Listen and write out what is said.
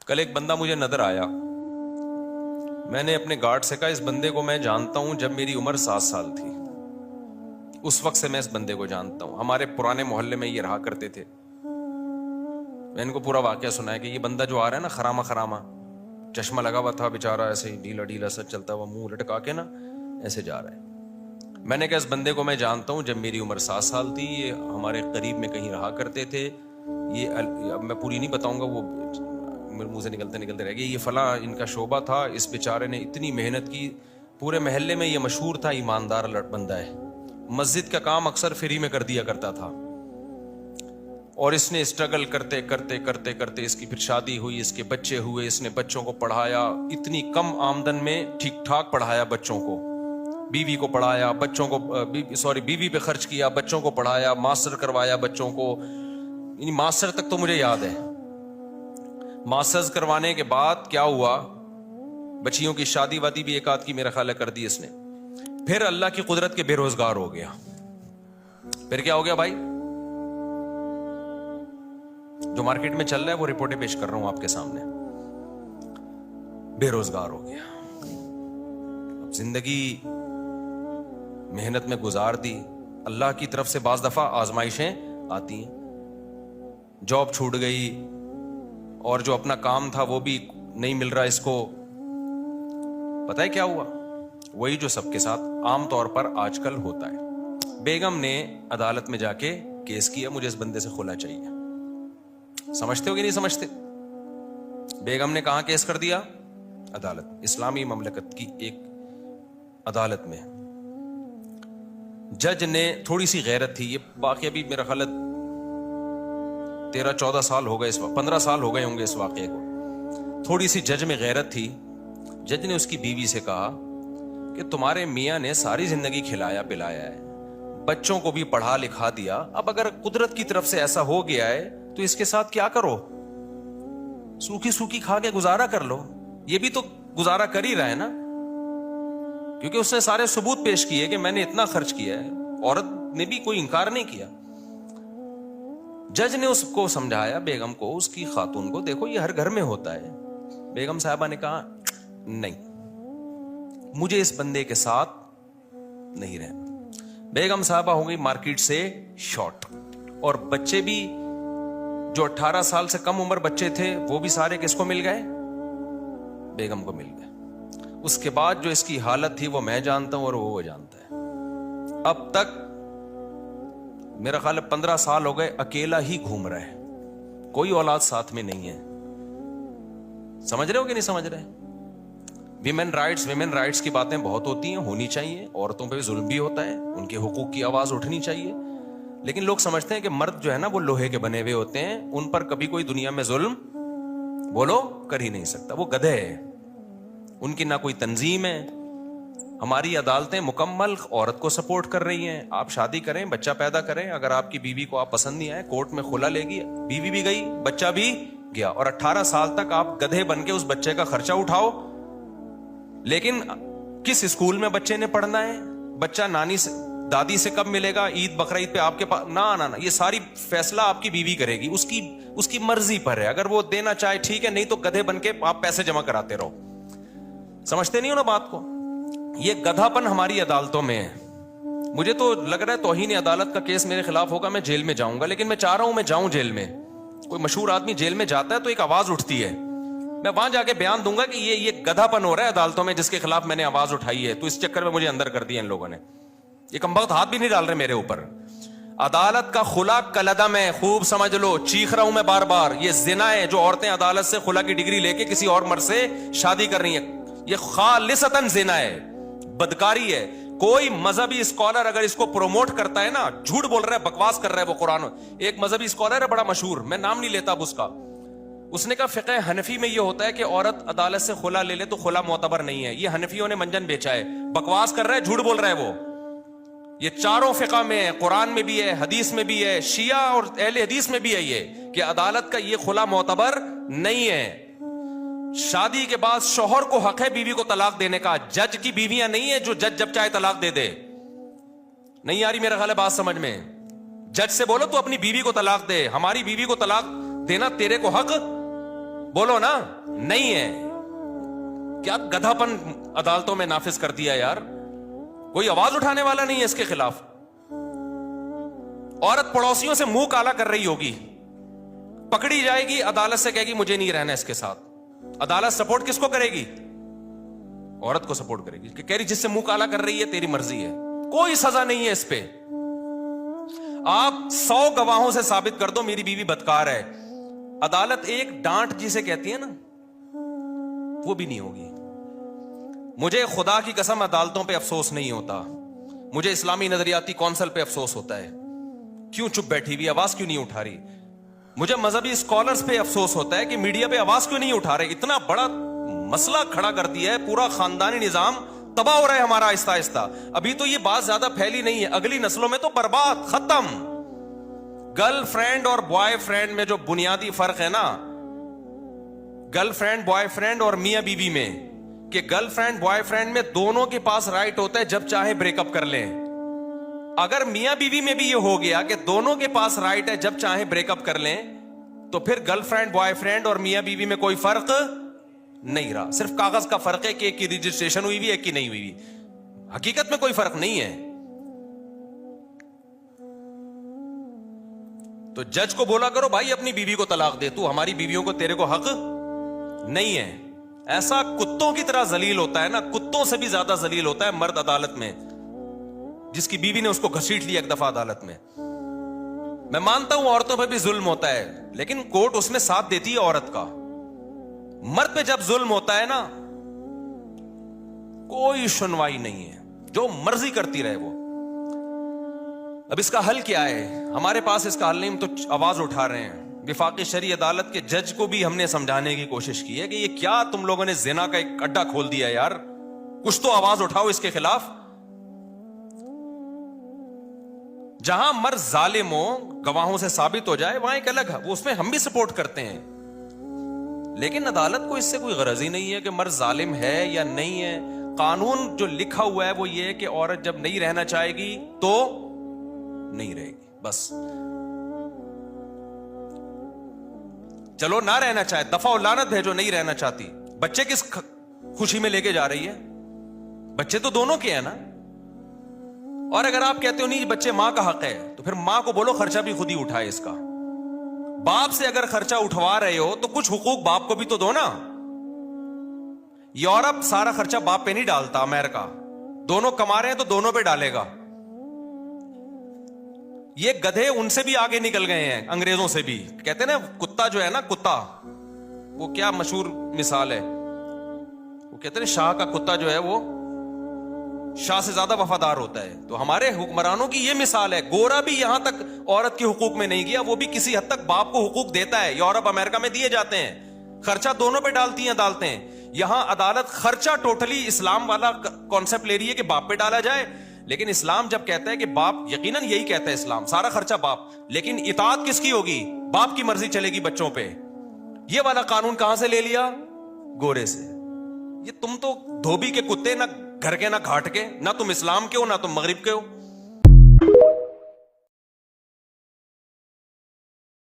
کل ایک بندہ مجھے نظر آیا. میں نے اپنے گارڈ سے کہا اس بندے کو میں جانتا ہوں جب میری عمر 7 سال تھی. اس وقت سے میں اس بندے کو جانتا ہوں. ہمارے پرانے محلے میں یہ رہا کرتے تھے. میں ان کو پورا واقعہ سنایا کہ یہ بندہ جو آ رہا ہے نا خراما خراما, چشمہ لگا ہوا تھا بیچارہ, ایسے ہی ڈھیلا ڈھیلا سا چلتا ہوا, منہ لٹکا کے نا ایسے جا رہا ہے. میں نے کہا اس بندے کو میں جانتا ہوں جب میری عمر 7 سال تھی. یہ ہمارے قریب میں کہیں رہا کرتے تھے. یہ اب میں پوری نہیں بتاؤں گا, وہ میرے منہ سے نکلتے رہ گئے. یہ فلاں ان کا شعبہ تھا. اس بیچارے نے اتنی محنت کی, پورے محلے میں یہ مشہور تھا ایماندار بندہ ہے. مسجد کا کام اکثر فری میں کر دیا کرتا تھا. اور اس نے اسٹرگل کرتے کرتے کرتے کرتے اس کی پھر شادی ہوئی, اس کے بچے ہوئے, اس نے بچوں کو پڑھایا. اتنی کم آمدن میں ٹھیک ٹھاک پڑھایا بچوں کو, بیوی کو پڑھایا, بچوں کو بیوی پہ خرچ کیا, بچوں کو پڑھایا, ماسٹر کروایا بچوں کو. یعنی ماسٹر تک تو مجھے یاد ہے. ماسٹرز کروانے کے بعد کیا ہوا, بچیوں کی شادی وادی بھی ایک آدھ کی میرا خیال ہے کر دی اس نے. پھر اللہ کی قدرت کے بے روزگار ہو گیا. پھر کیا ہو گیا بھائی, جو مارکیٹ میں چل رہا ہے وہ رپورٹیں پیش کر رہا ہوں آپ کے سامنے. بے روزگار ہو گیا. اب زندگی محنت میں گزار دی. اللہ کی طرف سے بعض دفعہ آزمائشیں آتی ہیں. جاب چھوٹ گئی, اور جو اپنا کام تھا وہ بھی نہیں مل رہا اس کو. پتہ ہے کیا ہوا, وہی جو سب کے ساتھ عام طور پر آج کل ہوتا ہے. بیگم نے عدالت میں جا کے کیس کیا, مجھے اس بندے سے خلا چاہیے. سمجھتے ہو کہ نہیں سمجھتے؟ بیگم نے کہاں کیس کر دیا؟ عدالت, اسلامی مملکت کی ایک عدالت میں. جج نے, تھوڑی سی غیرت تھی, یہ واقعہ بھی میرا خیال 13-14 سال ہو گئے, اس وقت 15 سال ہو گئے ہوں گے اس واقعے کو. تھوڑی سی جج میں غیرت تھی. جج نے اس کی بیوی سے کہا کہ تمہارے میاں نے ساری زندگی کھلایا پلایا ہے, بچوں کو بھی پڑھا لکھا دیا, اب اگر قدرت کی طرف سے ایسا ہو گیا ہے تو اس کے ساتھ کیا کرو, سوکھی سوکھی کھا کے گزارا کر لو. یہ بھی تو گزارا کر ہی رہا ہے نا, کیونکہ اس نے سارے ثبوت پیش کیے کہ میں نے اتنا خرچ کیا ہے. عورت نے بھی کوئی انکار نہیں کیا. جج نے اس کو سمجھایا, بیگم کو, اس کی خاتون کو, دیکھو یہ ہر گھر میں ہوتا ہے. بیگم صاحبہ نے کہا نہیں, مجھے اس بندے کے ساتھ نہیں رہنا. بیگم صاحبہ ہو گئی مارکیٹ سے شارٹ, اور بچے بھی جو 18 سال سے کم عمر بچے تھے وہ بھی سارے کس کو مل گئے؟ بیگم کو مل گئے. اس کے بعد جو اس کی حالت تھی وہ میں جانتا ہوں اور وہ جانتا ہے. اب تک میرا خیال ہے 15 سال ہو گئے اکیلا ہی گھوم رہا ہے, کوئی اولاد ساتھ میں نہیں ہے. سمجھ رہے ہو کہ نہیں سمجھ رہے؟ ویمن رائٹس کی باتیں بہت ہوتی ہیں, ہونی چاہیے. عورتوں پہ بھی ظلم بھی ہوتا ہے, ان کے حقوق کی آواز اٹھنی چاہیے. لیکن لوگ سمجھتے ہیں کہ مرد جو ہے نا وہ لوہے کے بنے ہوئے ہوتے ہیں, ان پر کبھی کوئی دنیا میں ظلم بولو کر ہی نہیں سکتا. وہ گدھے ہیں, ان کی نہ کوئی تنظیم ہے. ہماری عدالتیں مکمل عورت کو سپورٹ کر رہی ہیں. آپ شادی کریں, بچہ پیدا کریں, اگر آپ کی بیوی کو آپ پسند نہیں آئے, کورٹ میں خلا لے گی, بیوی بھی گئی, بچہ بھی گیا, اور 18 سال تک آپ گدھے بن کے اس بچے کا خرچہ اٹھاؤ. لیکن کس اسکول میں بچے نے پڑھنا ہے, بچہ نانی سے دادی سے کب ملے گا, عید بقرعید پہ آپ کے پاس, نہ یہ ساری فیصلہ آپ کی بیوی کرے گی. اس کی مرضی پر ہے. اگر وہ دینا چاہے ٹھیک ہے, نہیں تو گدھے بن کے آپ پیسے جمع کراتے رہو. سمجھتے نہیں ہو نا بات کو؟ یہ گدھا پن ہماری عدالتوں میں ہے. مجھے تو لگ رہا ہے توہین عدالت کا کیس میرے خلاف ہوگا, میں جیل میں جاؤں گا. لیکن میں چاہ رہا ہوں میں جاؤں جیل میں. کوئی مشہور آدمی جیل میں جاتا ہے تو ایک آواز اٹھتی ہے, میں وہاں جا کے بیان دوں گا کہ یہ گدھا پن ہو رہا ہے عدالتوں میں, جس کے خلاف میں نے آواز اٹھائی ہے. تو اس چکر میں مجھے اندر کر دیا ان لوگوں نے. یہ کمبخت ہاتھ بھی نہیں ڈال رہے میرے اوپر. عدالت کا خلا کلعدم ہے, خوب سمجھ لو. چیخ رہا ہوں میں بار بار, یہ زنا ہے جو عورتیں عدالت سے خلا کی ڈگری لے کے کسی اور مرد سے شادی کر رہی ہیں. یہ خالصتاً زنا ہے, بدکاری ہے. کوئی مذہبی اسکالر اگر اس کو پروموٹ کرتا ہے نا, جھوٹ بول رہا ہے, بکواس کر رہا ہے وہ قرآن. ایک مذہبی اسکالر ہے بڑا مشہور, میں نام نہیں لیتا اب اس کا, اس نے کہا فقہ حنفی میں یہ ہوتا ہے کہ عورت عدالت سے خلا لے لے تو خلا معتبر نہیں ہے. یہ حنفیوں نے منجن بیچا ہے, بکواس کر رہا ہے, جھوٹ بول رہا ہے وہ. یہ چاروں فقہ میں ہے, قرآن میں بھی ہے, حدیث میں بھی ہے, شیعہ اور اہل حدیث میں بھی ہے یہ, کہ عدالت کا یہ خلا معتبر نہیں ہے. شادی کے بعد شوہر کو حق ہے بیوی کو طلاق دینے کا, جج کی بیویاں نہیں ہے جو جج جب چاہے طلاق دے دے. نہیں آ رہی میرا خیال ہے بات سمجھ میں؟ جج سے بولو تو اپنی بیوی کو طلاق دے, ہماری بیوی کو طلاق دینا تیرے کو حق بولو نا, نہیں ہے. کیا گدھاپن عدالتوں میں نافذ کر دیا یار, کوئی آواز اٹھانے والا نہیں ہے اس کے خلاف. عورت پڑوسیوں سے منہ کالا کر رہی ہوگی, پکڑی جائے گی, عدالت سے کہے گی مجھے نہیں رہنا اس کے ساتھ. عدالت سپورٹ کس کو کرے گی؟ عورت کو سپورٹ کرے گی, کہ کہہ رہی جس سے منہ کالا کر رہی ہے تیری مرضی ہے. کوئی سزا نہیں ہے اس پہ. آپ 100 گواہوں سے ثابت کر دو میری بیوی بدکار ہے, عدالت ایک ڈانٹ جسے کہتی ہے نا وہ بھی نہیں ہوگی. مجھے خدا کی قسم عدالتوں پہ افسوس نہیں ہوتا, مجھے اسلامی نظریاتی کونسل پہ افسوس ہوتا ہے. کیوں چپ بیٹھی ہوئی, آواز کیوں نہیں اٹھا رہی؟ مجھے مذہبی اسکالرز پہ افسوس ہوتا ہے کہ میڈیا پہ آواز کیوں نہیں اٹھا رہے. اتنا بڑا مسئلہ کھڑا کر دیا ہے, پورا خاندانی نظام تباہ ہو رہا ہے ہمارا آہستہ آہستہ. ابھی تو یہ بات زیادہ پھیلی نہیں ہے, اگلی نسلوں میں تو برباد, ختم. گرل فرینڈ اور بوائے فرینڈ میں جو بنیادی فرق ہے نا, گرل فرینڈ بوائے فرینڈ اور میاں بیوی میں, کہ گرل فرینڈ بوائے فرینڈ میں دونوں کے پاس رائٹ ہوتا ہے جب چاہے بریک اپ کر لیں. اگر میاں بیوی میں بھی یہ ہو گیا کہ دونوں کے پاس رائٹ ہے جب چاہے بریک اپ کر لیں, تو پھر گرل فرینڈ بوائے فرینڈ اور میاں بیوی میں کوئی فرق نہیں رہا. صرف کاغذ کا فرق ہے کہ ایک کی رجسٹریشن ہوئی ہوئی, ایک کی نہیں ہوئی ہوئی. حقیقت میں کوئی فرق نہیں ہے. تو جج کو بولا کرو بھائی اپنی بیوی کو طلاق دے, تو ہماری بیویوں کو تیرے کو حق نہیں ہے. ایسا کتوں کی طرح ذلیل ہوتا ہے نا, کتوں سے بھی زیادہ ذلیل ہوتا ہے مرد عدالت میں, جس کی بیوی نے اس کو گھسیٹ لیا ایک دفعہ عدالت میں. میں مانتا ہوں عورتوں پہ بھی ظلم ہوتا ہے, لیکن کورٹ اس میں ساتھ دیتی ہے عورت کا. مرد پہ جب ظلم ہوتا ہے نا, کوئی سنوائی نہیں ہے, جو مرضی کرتی رہے وہ. اب اس کا حل کیا ہے؟ ہمارے پاس اس کا حل نہیں, ہم تو آواز اٹھا رہے ہیں. وفاقی شرعی عدالت کے جج کو بھی ہم نے سمجھانے کی کوشش کی ہے کہ یہ کیا تم لوگوں نے زنا کا ایک اڈا کھول دیا یار, کچھ تو آواز اٹھاؤ اس کے خلاف. جہاں مرد ظالم ہو, گواہوں سے ثابت ہو جائے, وہاں ایک الگ ہے, وہ اس میں ہم بھی سپورٹ کرتے ہیں. لیکن عدالت کو اس سے کوئی غرض ہی نہیں ہے کہ مرد ظالم ہے یا نہیں ہے. قانون جو لکھا ہوا ہے وہ یہ ہے کہ عورت جب نہیں رہنا چاہے گی تو نہیں رہے گی, بس. چلو نہ رہنا چاہے, دفعہ و لعنت بھیجو, نہیں رہنا چاہتی. بچے کس خوشی میں لے کے جا رہی ہے؟ بچے تو دونوں کے ہیں نا. اور اگر آپ کہتے ہو نہیں بچے ماں کا حق ہے, تو پھر ماں کو بولو خرچہ بھی خود ہی اٹھائے اس کا. باپ سے اگر خرچہ اٹھوا رہے ہو تو کچھ حقوق باپ کو بھی تو دو نا. یورپ سارا خرچہ باپ پہ نہیں ڈالتا, امریکہ دونوں کما رہے ہیں تو دونوں پہ ڈالے گا. یہ گدھے ان سے بھی آگے نکل گئے ہیں, انگریزوں سے بھی. کہتے ہیں نا کتا جو ہے نا, کتا, وہ کیا مشہور مثال ہے, وہ کہتے ہیں شاہ کا کتا جو ہے وہ شاہ سے زیادہ وفادار ہوتا ہے. تو ہمارے حکمرانوں کی یہ مثال ہے. گورا بھی یہاں تک عورت کے حقوق میں نہیں گیا, وہ بھی کسی حد تک باپ کو حقوق دیتا ہے. یورپ امریکہ میں دیے جاتے ہیں, خرچہ دونوں پہ ڈالتی ہیں عدالتیں. یہاں عدالت خرچہ ٹوٹلی اسلام والا کانسیپٹ لے رہی ہے کہ باپ پہ ڈالا جائے. لیکن اسلام جب کہتا ہے کہ باپ, یقیناً یہی کہتا ہے اسلام, سارا خرچہ باپ, لیکن اطاعت کس کی ہوگی؟ باپ کی مرضی چلے گی بچوں پہ. یہ والا قانون کہاں سے لے لیا؟ گورے سے. یہ تم تو دھوبی کے کتے, نہ گھر کے نہ گھاٹ کے, نہ تم اسلام کے ہو نہ تم مغرب کے ہو.